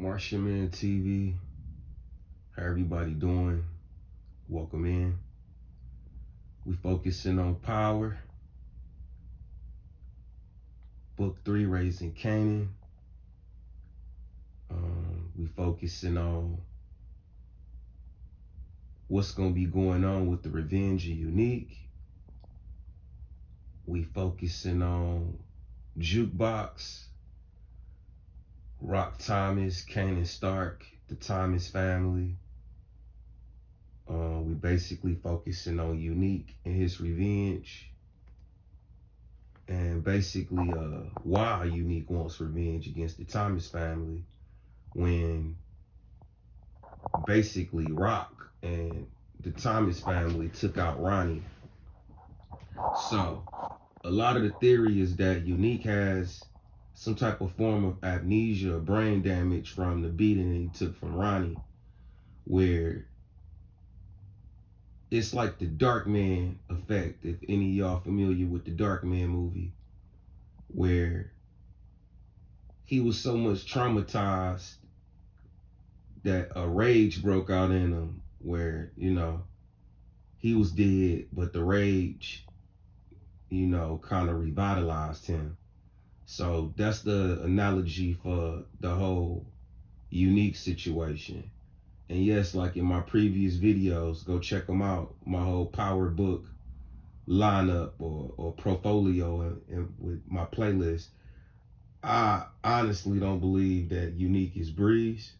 Martian TV. How everybody doing? Welcome in. We focusing on power. Book 3, Raising Kanan. We focusing on what's gonna be going on with the Revenge of Unique. We focusing on Jukebox, Rock Thomas, Kanan Stark, the Thomas family. We basically focusing on Unique and his revenge, and basically why Unique wants revenge against the Thomas family when basically Rock and the Thomas family took out Ronnie. So a lot of the theory is that Unique has some type of form of amnesia or brain damage from the beating that he took from Ronnie, where it's like the Dark Man effect, if any of y'all familiar with the Dark Man movie, where he was so much traumatized that a rage broke out in him, where, he was dead, but the rage, kind of revitalized him. So that's the analogy for the whole Unique situation. And yes, like in my previous videos, go check them out. My whole power book lineup or portfolio and with my playlist. I honestly don't believe that Unique is Breeze.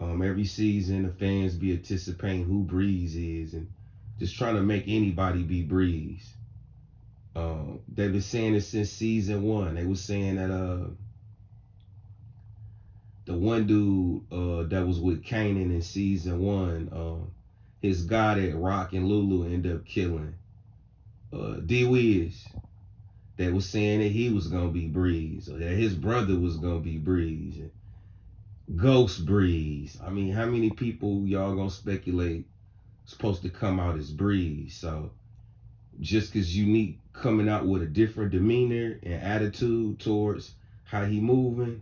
Every season, the fans be anticipating who Breeze is and just trying to make anybody be Breeze. They've been saying it since season 1. They were saying that the one dude that was with Kanan in season 1, his guy that Rock and Lulu ended up killing, D-Wiz. They was saying that he was gonna be Breeze, or that his brother was gonna be Breeze, and Ghost Breeze. I mean, how many people y'all gonna speculate supposed to come out as Breeze? So just cause Unique coming out with a different demeanor and attitude towards how he moving,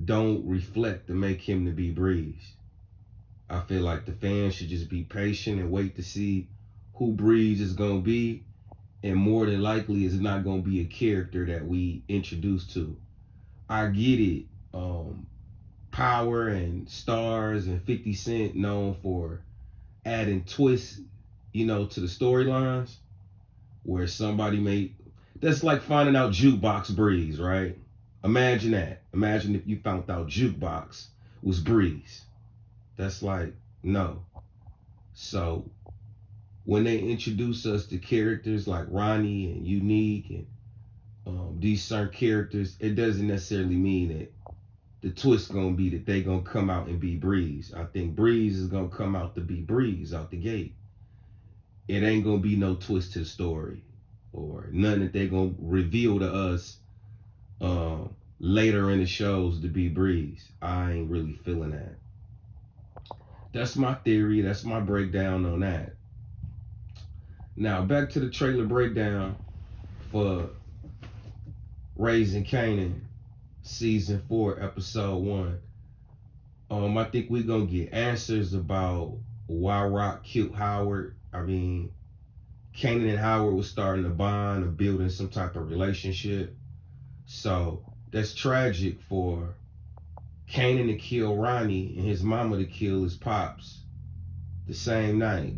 don't reflect to make him to be Breeze. I feel like the fans should just be patient and wait to see who Breeze is gonna be, and more than likely it's not gonna be a character that we introduced to. I get it. Power and Stars and 50 Cent known for adding twists, to the storylines, where somebody made, that's like finding out Jukebox Breeze, right? Imagine that. Imagine if you found out Jukebox was Breeze. That's like, no. So when they introduce us to characters like Ronnie and Unique and these certain characters, it doesn't necessarily mean that the twist gonna be that they gonna come out and be Breeze. I think Breeze is gonna come out to be Breeze out the gate. It ain't gonna be no twist to the story or nothing that they gonna reveal to us later in the shows to be Breeze. I ain't really feeling that. That's my theory. That's my breakdown on that. Now back to the trailer breakdown for Raising Kanan, season 4, episode 1. I think we're gonna get answers about why Rock killed Howard. I mean, Kanan and Howard was starting to bond or building some type of relationship. So that's tragic for Kanan to kill Ronnie and his mama to kill his pops the same night.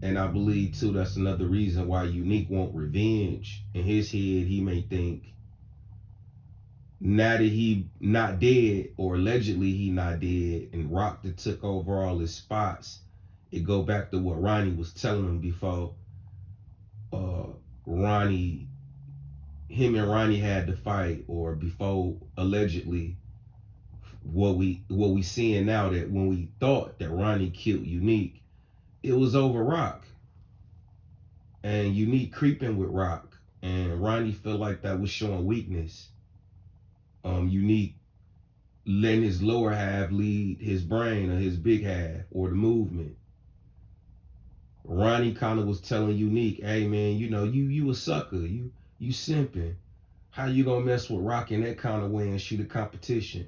And I believe too that's another reason why Unique want revenge. In his head, he may think, now that he not dead, or allegedly he not dead, and Rock that took over all his spots, it go back to what Ronnie was telling him before him and Ronnie had to fight, or before allegedly what we seeing now, that when we thought that Ronnie killed Unique, it was over Rock. And Unique creeping with Rock, and Ronnie felt like that was showing weakness. Unique letting his lower half lead his brain, or his big half, or the movement. Ronnie kind of was telling Unique, hey man, you a sucker, you simping. How you gonna mess with Rock in that kind of way and she the competition?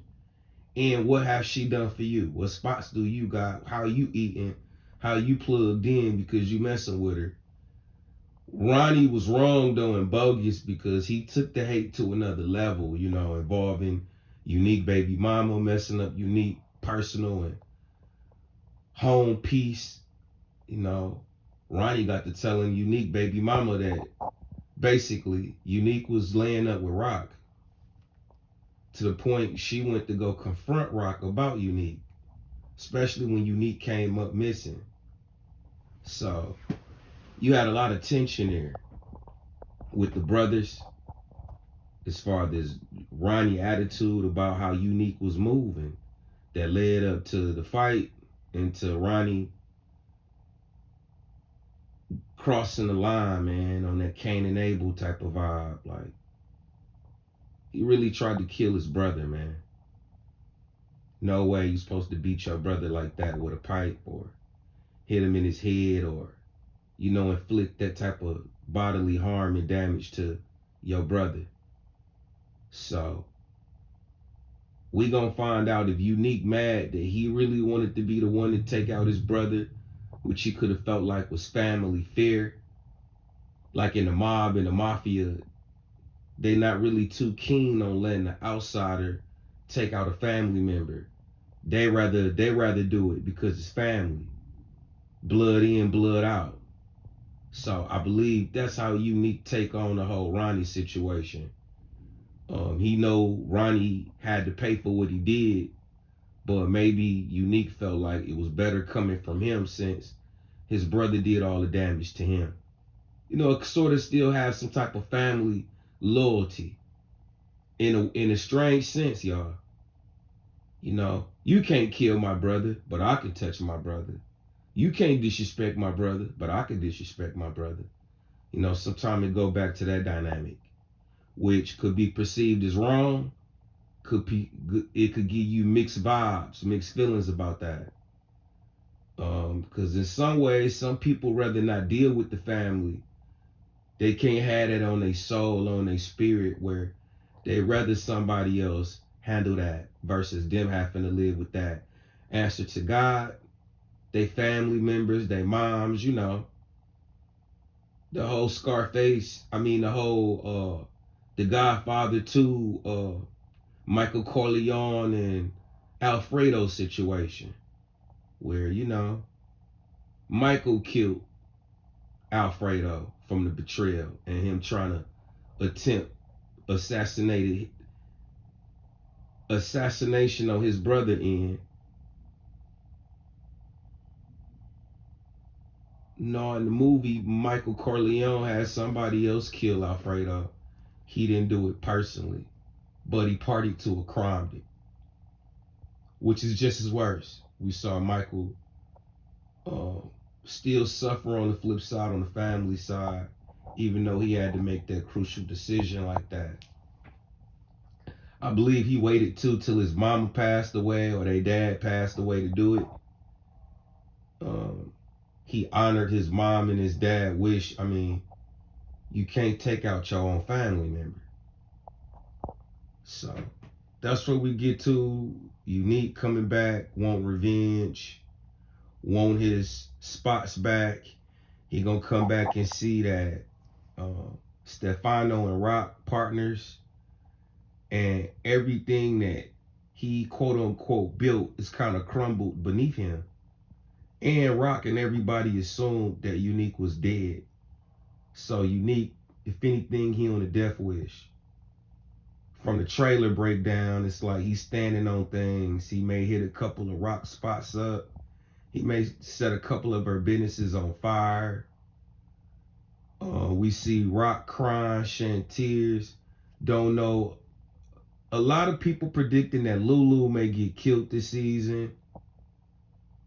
And what has she done for you? What spots do you got? How you eating? How you plugged in because you messing with her? Ronnie was wrong though and bogus because he took the hate to another level, involving Unique baby mama, messing up Unique personal and home peace. You know, Ronnie got to telling Unique baby mama that basically Unique was laying up with Rock to the point she went to go confront Rock about Unique, especially when Unique came up missing. So you had a lot of tension there with the brothers as far as Ronnie attitude about how Unique was moving that led up to the fight and to Ronnie crossing the line, man, on that Cain and Abel type of vibe. Like, he really tried to kill his brother, man. No way you're supposed to beat your brother like that with a pipe or hit him in his head or, inflict that type of bodily harm and damage to your brother. So, we gonna find out if Unique mad that he really wanted to be the one to take out his brother, which he could have felt like was family fear. Like in the mob and the mafia, they not really too keen on letting the outsider take out a family member. They rather do it because it's family. Blood in, blood out. So I believe that's how Unique take on the whole Ronnie situation. He know Ronnie had to pay for what he did, but maybe Unique felt like it was better coming from him since his brother did all the damage to him. It sort of still has some type of family loyalty in a strange sense, y'all. You can't kill my brother, but I can touch my brother. You can't disrespect my brother, but I can disrespect my brother. Sometimes it go back to that dynamic, which could be perceived as wrong. It could give you mixed vibes, mixed feelings about that. Because in some ways, some people rather not deal with the family. They can't have that on their soul, on their spirit, where they rather somebody else handle that versus them having to live with that. Answer to God, they family members, they moms, the whole the Godfather 2, Michael Corleone and Alfredo situation, where, Michael killed Alfredo from the betrayal and him trying to attempt assassination on his brother in. No, in the movie, Michael Corleone had somebody else kill Alfredo. He didn't do it personally, but he partied to a crime, which is just as worse. We saw Michael still suffer on the flip side, on the family side, even though he had to make that crucial decision like that. I believe he waited till his mama passed away or their dad passed away to do it. He honored his mom and his dad wish. I mean, you can't take out your own family member. So that's what we get to. Unique coming back, want revenge, want his spots back. He gonna come back and see that Stefano and Rock partners, and everything that he quote unquote built is kind of crumbled beneath him. And Rock and everybody assumed that Unique was dead. So Unique, if anything, he on a death wish. From the trailer breakdown, it's like he's standing on things. He may hit a couple of Rock spots up. He may set a couple of her businesses on fire. We see Rock crying, shedding tears. Don't know. A lot of people predicting that Lulu may get killed this season.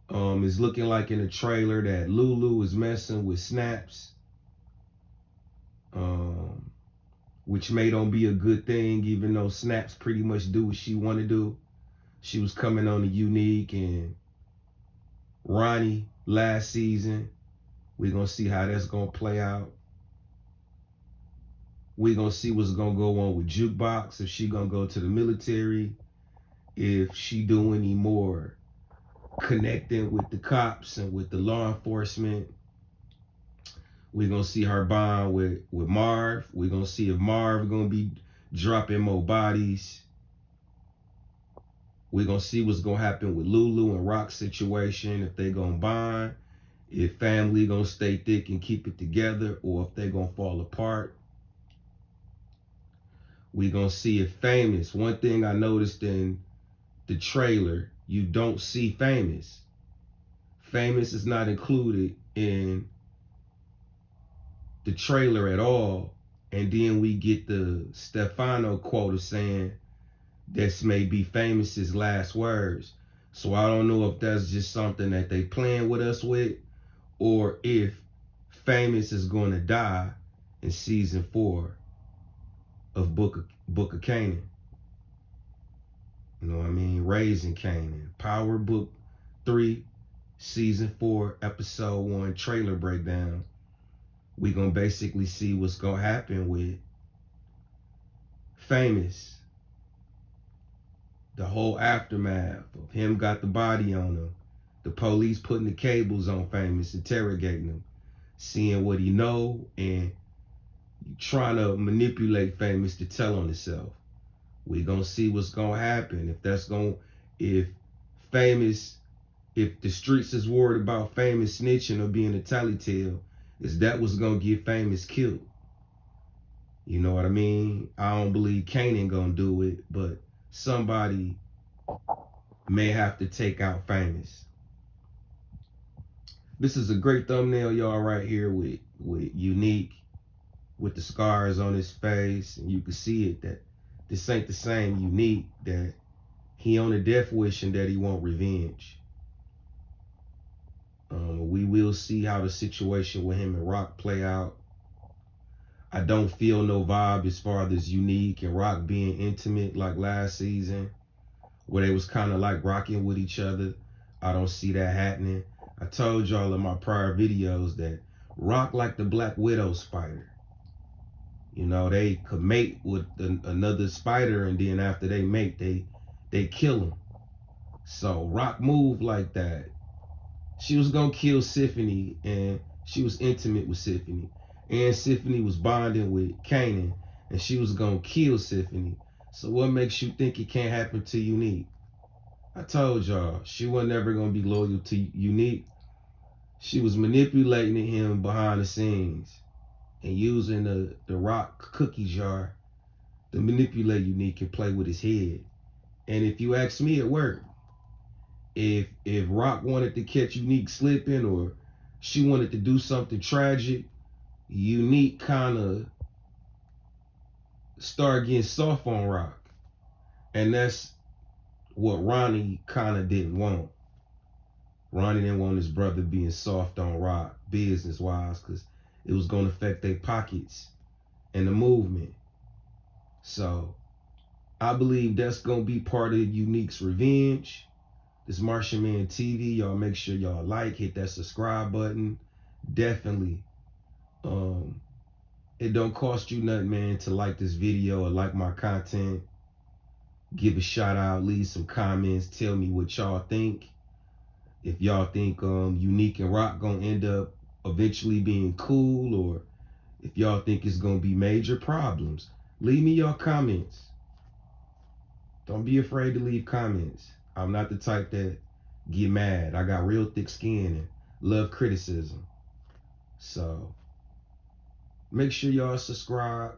It's looking like in the trailer that Lulu is messing with Snaps, which may don't be a good thing, even though Snaps pretty much do what she want to do. She was coming on the Unique and Ronnie last season. We're going to see how that's going to play out. We're going to see what's going to go on with Jukebox, if she going to go to the military, if she do any more connecting with the cops and with the law enforcement. We're going to see her bond with Marv. We're going to see if Marv going to be dropping more bodies. We're going to see what's going to happen with Lulu and Rock's situation, if they going to bond, if family going to stay thick and keep it together, or if they going to fall apart. We're going to see if Famous, one thing I noticed in the trailer, you don't see Famous. Famous is not included in the trailer at all. And then we get the Stefano quote saying this may be Famous's last words. So I don't know if that's just something that they playing with us with, or if Famous is going to die in season 4 of Book of Kanan. You know what I mean? Raising Kanan. Power Book 3, season 4, episode 1 trailer breakdown. We gonna basically see what's gonna happen with Famous. The whole aftermath of him got the body on him. The police putting the cables on Famous, interrogating him, seeing what he know, and trying to manipulate Famous to tell on himself. We gonna see what's gonna happen. If Famous, if the streets is worried about Famous snitching or being a tattletale, is that what's gonna get Famous killed? You know what I mean? I don't believe Kanan gonna do it, but somebody may have to take out Famous. This is a great thumbnail, y'all, right here with Unique, with the scars on his face, and you can see it that this ain't the same Unique, that he on a death wish and that he want revenge. We will see how the situation with him and Rock play out. I don't feel no vibe as far as Unique and Rock being intimate like last season, where they was kind of like rocking with each other. I don't see that happening. I told y'all in my prior videos that Rock like the Black Widow spider. You know, they could mate with another spider, and then after they mate, they kill him. So Rock moved like that. She was gonna kill Symphony, and she was intimate with Symphony. And Symphony was bonding with Kanan, and she was gonna kill Symphony. So what makes you think it can't happen to Unique? I told y'all, she wasn't ever gonna be loyal to Unique. She was manipulating him behind the scenes and using the Rock cookie jar to manipulate Unique and play with his head. And if you ask me, it worked. If Rock wanted to catch Unique slipping, or she wanted to do something tragic, Unique kind of start getting soft on Rock. And that's what Ronnie kind of didn't want. Ronnie didn't want his brother being soft on Rock, business-wise, because it was going to affect their pockets and the movement. So I believe that's going to be part of Unique's revenge. This Martian Man TV, y'all make sure y'all like, hit that subscribe button. Definitely. It don't cost you nothing, man, to like this video or like my content. Give a shout out, leave some comments, tell me what y'all think. If y'all think Unique and Rock gonna end up eventually being cool, or if y'all think it's gonna be major problems, leave me your comments. Don't be afraid to leave comments. I'm not the type that get mad. I got real thick skin and love criticism. So make sure y'all subscribe,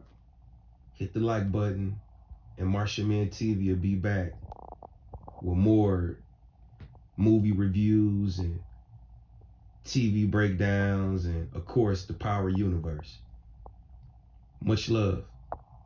hit the like button, and Martian Man TV will be back with more movie reviews and TV breakdowns, and of course the Power Universe. Much love.